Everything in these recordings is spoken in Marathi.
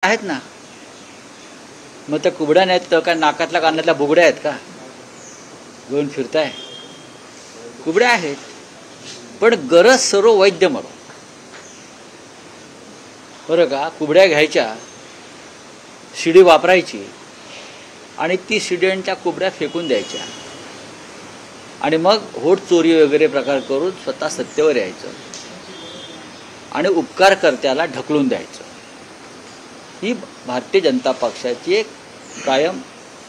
आहेत ना, मग त्या कुबड्या नाहीत तर काय नाकातल्या कानातल्या बुगड्या आहेत का घेऊन फिरताय? कुबड्या आहेत, पण गरज सर्व वैद्य मरो, बरं का? कुबड्या घ्यायच्या, शिडी वापरायची आणि ती शिड्यांच्या कुबड्या फेकून द्यायच्या आणि मग होठ चोरी वगैरे प्रकार करून स्वतः सत्तेवर यायचं आणि उपकारकर्त्याला ढकलून द्यायचं. ही भारतीय जनता पक्षाची एक कायम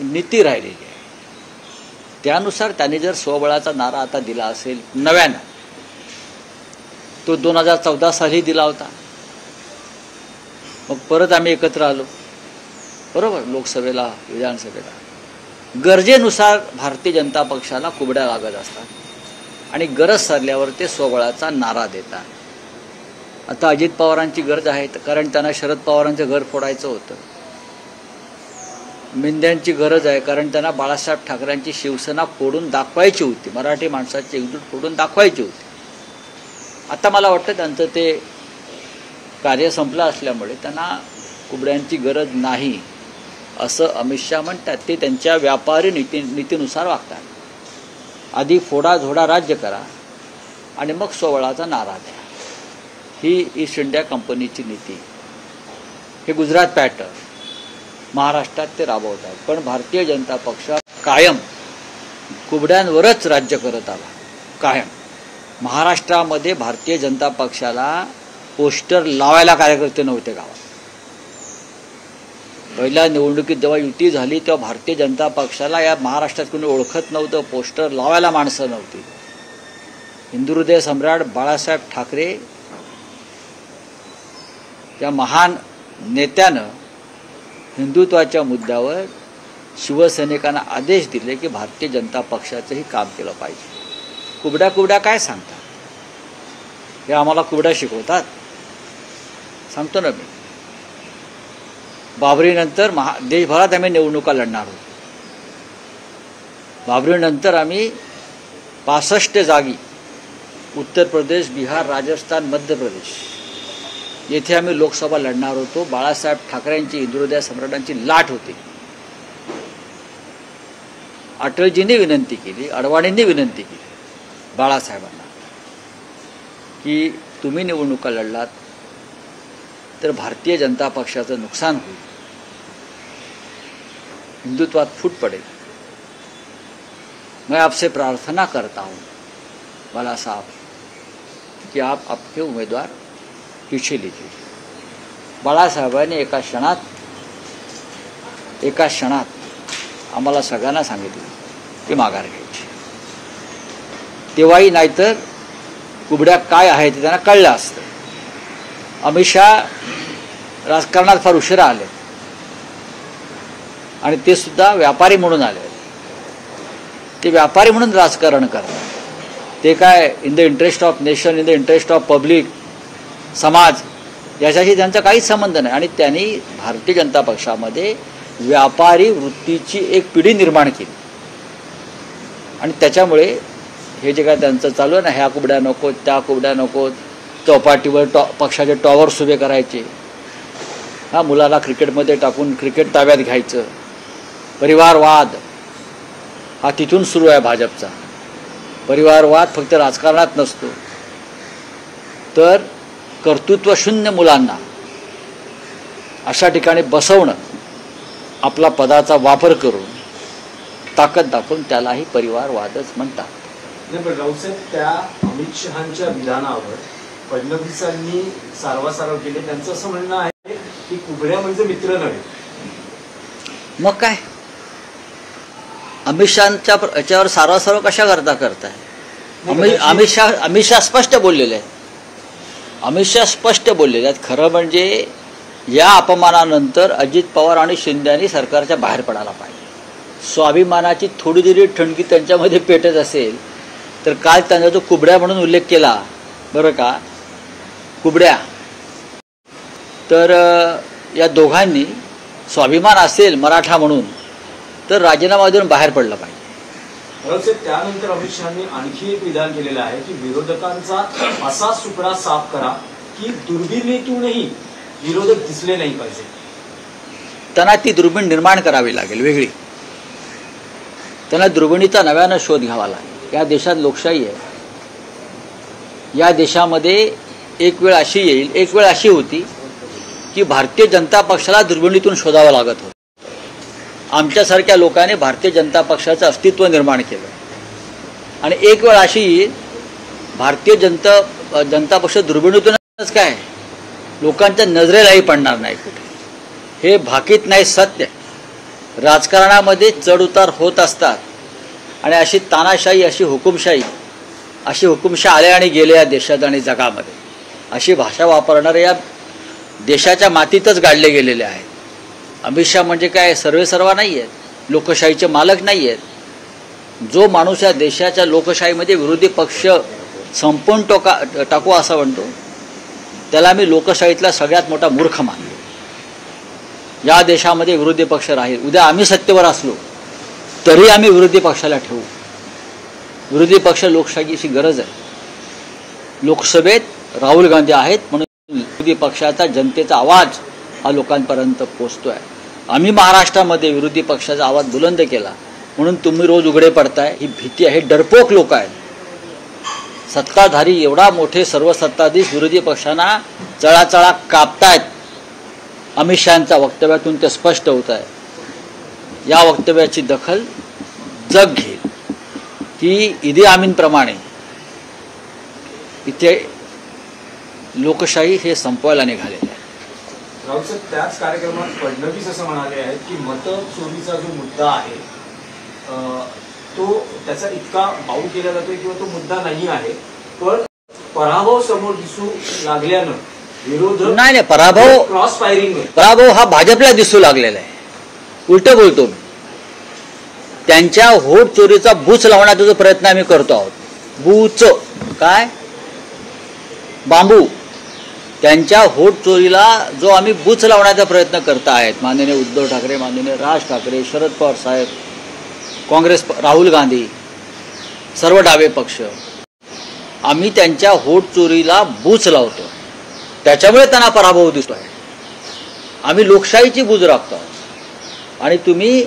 नीती राहिलेली आहे. त्यानुसार त्यांनी जर स्वबळाचा नारा आता दिला असेल नव्यानं, तो 2014 साली दिला होता, मग परत आम्ही एकत्र आलो, बरोबर, लोकसभेला विधानसभेला. गरजेनुसार भारतीय जनता पक्षाला कुबड्या लागत असतात आणि गरज सरल्यावर ते स्वबळाचा नारा देतात. आता अजित पवारांची गरज आहे कारण त्यांना शरद पवारांचं घर फोडायचं होतं. मिंद्यांची गरज आहे कारण त्यांना बाळासाहेब ठाकरेंची शिवसेना फोडून दाखवायची होती, मराठी माणसाची एकजूट फोडून दाखवायची होती. आता मला वाटतं त्यांचं ते कार्य संपलं असल्यामुळे त्यांना कुबड्यांची गरज नाही असं अमित शहा म्हणतात. ते त्यांच्या व्यापारी नीतीनुसार वागतात. आधी फोडाझोडा राज्य करा आणि मग स्वबळाचा नारा द्या. ही ईस्ट इंडिया कंपनीची नीती. हे गुजरात पॅटर्न महाराष्ट्रात ते राबवत आहेत. पण भारतीय जनता पक्ष कायम कुबड्यांवरच राज्य करत आला. कायम महाराष्ट्रामध्ये भारतीय जनता पक्षाला पोस्टर लावायला कार्यकर्ते नव्हते गावात. पहिल्या निवडणुकीत जेव्हा युती झाली तेव्हा भारतीय जनता पक्षाला या महाराष्ट्रात कोणी ओळखत नव्हतं, पोस्टर लावायला माणसं नव्हती. हिंदुहृदय सम्राट बाळासाहेब ठाकरे या महान नेत्यानं हिंदुत्वाच्या मुद्द्यावर शिवसैनिकांना आदेश दिले की भारतीय जनता पक्षाचंही काम केलं पाहिजे. कुबड्या काय सांगतात? हे आम्हाला कुबड्या शिकवतात, सांगतो ना मी. बाबरीनंतर देशभरात आम्ही निवडणुका लढणार होतो. बाबरीनंतर आम्ही 65 जागी उत्तर प्रदेश, बिहार, राजस्थान, मध्य प्रदेश येथे आम्ही लोकसभा लढणार होतो. बाळासाहेब ठाकरेंची, हिंदुहृदय सम्राटांची लाट होती. अटलजींनी विनंती केली, अडवाणींनी विनंती केली बाळासाहेबांना की तुम्ही निवडणुका लढलात तर भारतीय जनता पक्षाचं नुकसान होईल, हिंदुत्वात फूट पडेल. मैं आपसे प्रार्थना करता हूँ बाला साहब कि आप आपके उम्मीदवार पीछे लीजिए. बाळासाहेबांनी एका क्षणात आम्हाला सगळ्यांना सांगितलं की माघार घ्यायची. तेव्हाही नाहीतर कुबड्या काय आहे ते त्यांना कळलं असतं. अमित शहा राजकारणात फार उशिरा आले आणि ते सुद्धा व्यापारी म्हणून आले. ते व्यापारी म्हणून राजकारण करतात. ते काय in the interest of nation, in the interest of public, समाज, याच्याशी त्यांचा काहीच संबंध नाही. आणि त्यांनी भारतीय जनता पक्षामध्ये व्यापारी वृत्तीची एक पिढी निर्माण केली आणि त्याच्यामुळे हे जे काय त्यांचं चालू आहे ना, ह्या कुबड्या नकोत, त्या कुबड्या नकोत, चौपाटीवर पक्षाचे टॉवर्स उभे करायचे, हा मुलाला क्रिकेटमध्ये टाकून क्रिकेट ताब्यात घ्यायचं, परिवारवाद हा तिथून सुरू आहे भाजपचा. परिवारवाद फक्त राजकारणात नसतो तर कर्तृत्वशून्य मुलांना अशा ठिकाणी बसवणं, आपला पदाचा वापर करून ताकद दाखवून त्यालाही परिवारवादच म्हणतात. नाही, पण राऊसाहेब, त्या अमित शहांच्या विधानावर फडणवीसांनी सारवासारव केले. त्यांचं असं म्हणणं आहे की कुबड्या म्हणजे मित्र नव्हे. मग काय अमित शहांच्या याच्यावर सारवासारव कशा करताय? अमित शहा स्पष्ट बोललेले आहेत. अमित शहा स्पष्ट बोललेले आहेत. खरं म्हणजे या अपमानानंतर अजित पवार आणि शिंदेनी सरकारच्या बाहेर पडायला पाहिजे. स्वाभिमानाची थोडी जरी ठणकी त्यांच्यामध्ये पेटत असेल तर काल त्यांचा जो कुबड्या म्हणून उल्लेख केला, बरं का, कुबड्या, तर या दोघांनी स्वाभिमान असेल मराठा म्हणून तर राजीनामा देऊन बाहेर पडलं पाहिजे. त्यानंतर अमित शहांनी आणखी एक विधान केलेलं आहे की विरोधकांचा असा सुपडा साफ करा की दुर्बिणीतूनही विरोधक दिसले नाही पाहिजे. त्यांना ती दुर्बीण निर्माण करावी लागेल वेगळी. त्यांना दुर्बिणीचा नव्यानं शोध घ्यावा लागेल. या देशात लोकशाही आहे. या देशामध्ये एक वेळ अशी येईल, एक वेळ अशी होती की भारतीय जनता पक्षाला दुर्बिणीतून शोधावं लागत होतं. आमच्यासारख्या लोकांनी भारतीय जनता पक्षाचं अस्तित्व निर्माण केलं. आणि एक वेळ अशी येईल भारतीय जनता पक्ष दुर्बिणीतूनच काय लोकांच्या नजरेलाही पडणार नाही कुठे. हे भाकीत नाही, सत्य. राजकारणामध्ये चढउतार होत असतात आणि अशी तानाशाही, अशी हुकुमशाही आल्या आणि गेल्या या देशात आणि जगामध्ये. अशी भाषा वापरणारे या देशाच्या मातीतच गाडले गेलेले आहेत. अमित शहा म्हणजे काय सर्वेसर्वा नाही आहेत, लोकशाहीचे मालक नाही आहेत. जो माणूस या देशाच्या लोकशाहीमध्ये विरोधी पक्ष संपवून टाकू असं म्हणतो त्याला मी लोकशाहीतला सगळ्यात मोठा मूर्ख मानतो. या देशामध्ये विरोधी पक्ष राहील. उद्या आम्ही सत्तेवर असलो तरी आम्ही विरोधी पक्षाला ठेवू. विरोधी पक्ष लोकशाहीची गरज आहे. लोकसभेत राहुल गांधी आहेत म्हणून विरोधी पक्षाचा जनतेचा आवाज हा लोकांपर्यंत पोचतोय. आम्ही महाराष्ट्रामध्ये विरोधी पक्षाचा आवाज बुलंद केला म्हणून तुम्ही रोज उघडे पडताय. ही भीती आहे. डरपोक लोक आहेत. सत्ताधारी एवढा मोठे सर्व सत्ताधीश विरोधी पक्षांना चळाचळा कापतायत. अमित शहांच्या वक्तव्यातून ते स्पष्ट होत आहे. या वक्तव्याची दखल जग घेईल की इदी आमीनप्रमाणे इथे लोकशाही हे संपवायला निघालेले आहे. राहुल साहेब, त्याच कार्यक्रमात फडणवीस असं म्हणाले आहेत की मत चोरीचा जो मुद्दा आहे तो त्याचा इतका भाऊ केला जातोय किंवा तो मुद्दा नाही आहे, पण पराभव समोर दिसू लागल्यानं विरोधक नाही क्रॉस फायरिंग पराभव हा भाजपला दिसू लागलेला आहे. उलट बोलतो मी. त्यांच्या व्होट चोरीचा बूच लावण्याचा जो प्रयत्न आम्ही करतो आहोत. बूच काय बांबू. त्यांच्या व्होट चोरीला जो आम्ही बूच लावण्याचा प्रयत्न करत आहेत माननीय उद्धव ठाकरे, माननीय राज ठाकरे, शरद पवार साहेब, काँग्रेस, राहुल गांधी, सर्व डावे पक्ष, आम्ही त्यांच्या व्होट चोरीला बूच लावतो. त्याच्यामुळे त्यांना पराभव दिसतो आहे. आम्ही लोकशाहीची बूज राखतो आणि तुम्ही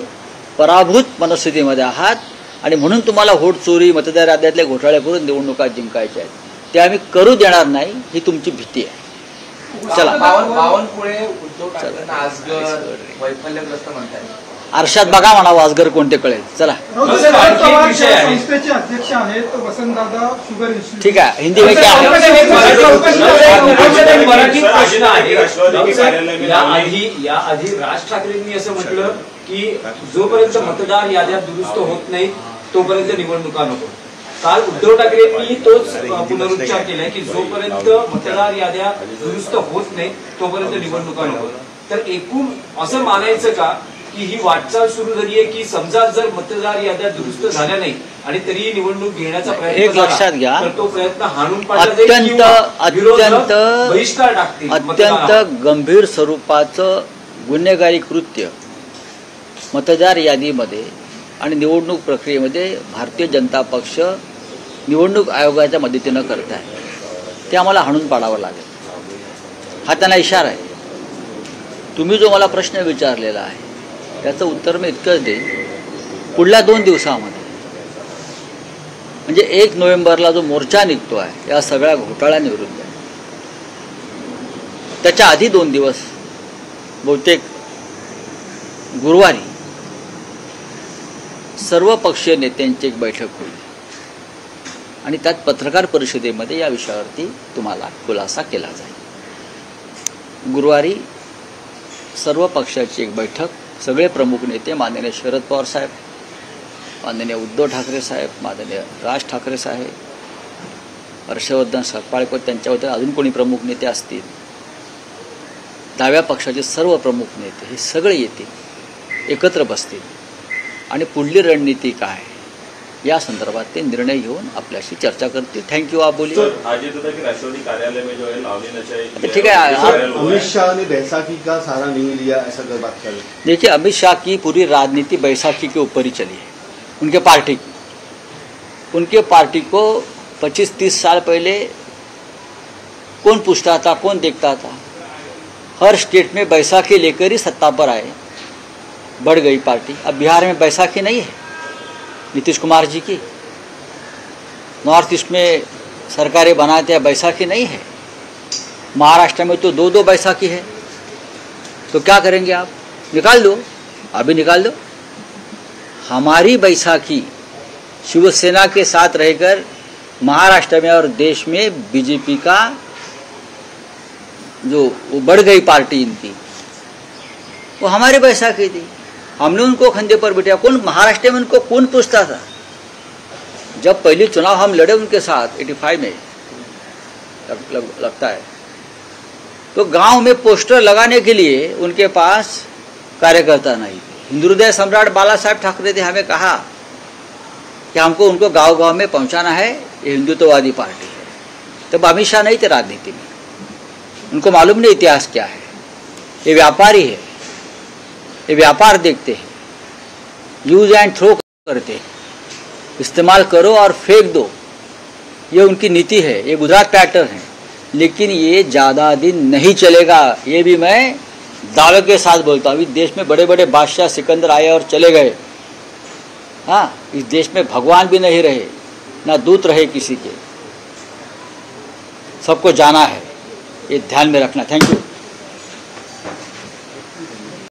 पराभूत मनस्थितीमध्ये आहात आणि म्हणून तुम्हाला व्होट चोरी, मतदार याद्यातले घोटाळे करून निवडणुका जिंकायच्या आहेत. ते आम्ही करू देणार नाही, ही तुमची भीती आहे. चला बावनकुळे उद्धव ठाकरेंना आजगर वैफल्यग्रस्त म्हणतात. आरशात बघा म्हणावं आजगर कोणते कळेल. चला संस्थेचे अध्यक्ष आहेत वसंतदादा शुगर इन्स्टिट्यूट. ठीक आहे. हिंदी में क्या है? याआधी राज ठाकरेंनी असं म्हटलं की जोपर्यंत मतदार याद्या दुरुस्त होत नाही तोपर्यंत निवडणुका नको. काल उद्धव ठाकरेंनी तोच पुनरुच्चार केलाय की जोपर्यंत मतदार याद्या दुरुस्त होत नाही तोपर्यंत निवडणुका नको. तर एकूण असं मानायचं का की ही वाटचाल सुरू झाली आहे की समजा जर मतदार याद्या दुरुस्त झाल्या नाही आणि तरीही निवडणूक घेण्याचा प्रयत्न एक लक्षात घ्या, तर तो प्रयत्न हाणून अत्यंत गंभीर स्वरूपाचं गुन्हेगारी कृत्य मतदार यादीमध्ये आणि निवडणूक प्रक्रियेमध्ये भारतीय जनता पक्ष निवडणूक आयोगाच्या मदतीनं करत आहे. ते आम्हाला हाणून पाडावं लागेल. हा त्यांना इशारा आहे. तुम्ही जो मला प्रश्न विचारलेला आहे त्याचं उत्तर मी इतकंच देईन. पुढल्या 2 दिवसामध्ये म्हणजे 1 नोव्हेंबरला जो मोर्चा निघतो आहे या सगळ्या घोटाळ्यांविरुद्ध, त्याच्या आधी 2 दिवस बहुतेक गुरुवारी सर्व पक्षीय नेत्यांची एक बैठक होईल आणि त्यात पत्रकार परिषदेमध्ये या विषयावरती तुम्हाला खुलासा केला जाईल. गुरुवारी सर्व पक्षाची एक बैठक, सगळे प्रमुख नेते माननीय शरद पवार साहेब, माननीय उद्धव ठाकरे साहेब, माननीय राज ठाकरे साहेब, हर्षवर्धन सपकाळकर, त्यांच्याबद्दल अजून कोणी प्रमुख नेते असतील, डाव्या पक्षाचे सर्व प्रमुख नेते हे सगळे येतील, एकत्र बसतील आणि पुढली रणनीती काय या संदर्भात ते निर्णय घेऊन आपल्याशी चर्चा करतील. Thank you. आप बोलिए. राष्ट्रवादी कार्यालय में जो है लावली नशा. ठीक है. अमित शाह ने बैसाखी का सहारा नहीं लिया, ऐसा कर बात कर. देखिए, अमित शाह की पूरी राजनीति बैसाखी के ऊपर ही चली है. उनके पार्टी को 25-30 साल पहले कौन पूछता था, कौन देखता था. हर स्टेट में बैसाखी लेकर ही सत्ता पर आए. बढ़ गई पार्टी। अब बिहार में बैसाखी नहीं है नीतीश कुमार जी की, नॉर्थ ईस्ट में सरकारें बनाते हैं, बैसाखी नहीं है। महाराष्ट्र में तो 2-2 बैसाखी है। तो क्या करेंगे आप? निकाल दो, अभी निकाल दो। हमारी बैसाखी शिवसेना के साथ रहकर महाराष्ट्र में और देश में बीजेपी का जो वो बढ़ गई पार्टी इनकी, वो हमारी बैसाखी थी। हमने उनको खंधे पर बिठाया। कौन महाराष्ट्र में उनको कौन पूछता था? जब पहली चुनाव हम लड़े उनके साथ 85 में लगता है, तो गांव में पोस्टर लगाने के लिए उनके पास कार्यकर्ता नहीं थे। हिंदुहृदय सम्राट बाला साहेब ठाकरे ने हमें कहा कि हमको उनको गांव गांव में पहुंचाना है, ये हिंदुत्ववादी पार्टी है। तब अमित शाह नहीं थे राजनीति में, उनको मालूम नहीं इतिहास क्या है। ये व्यापारी है, ये व्यापार देखते हैं, यूज एंड थ्रो करते हैं, इस्तेमाल करो और फेंक दो, ये उनकी नीति है। ये गुजरात पैटर्न है, लेकिन ये ज़्यादा दिन नहीं चलेगा। ये भी मैं दावे के साथ बोलता हूँ। इस देश में बड़े बड़े बादशाह सिकंदर आए और चले गए। हाँ, इस देश में भगवान भी नहीं रहे, ना दूत रहे किसी के, सबको जाना है। ये ध्यान में रखना। Thank you.